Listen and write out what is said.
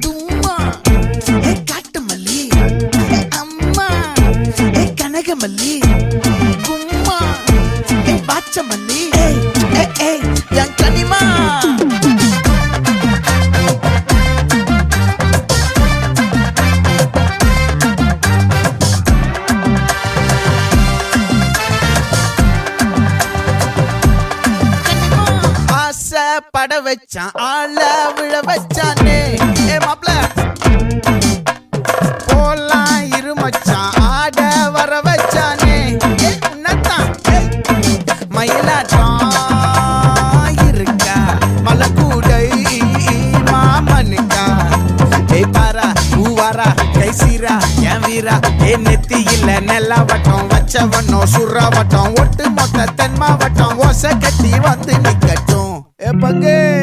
தும்மா ஏ காட்டு மல்லி ஏ அம்மா ஏ கனகமல்லி கும்மா ஏ பாச்ச மல்லி ஏ என் கனிமா பட வச்சான் ஆள விழ வச்சானே ஏ மாப்ள போலாம் இருமச்சான் ஆட வர வச்சானே உன்னத்தான் மயிலாட்டம் இருக்கா மலக்கூடை மாமனுக்கா ஏய் பாரா பூவாரா கைசீரா என் வீரா ஏ நெத்தி இல்ல நெல்லா வட்டம் வச்சவனோ சுறா வட்டம் ஒட்டு மொத்த தென் மாவட்டம் ஓசை கட்டி வந்து நிக்கட்டும். É pra quê?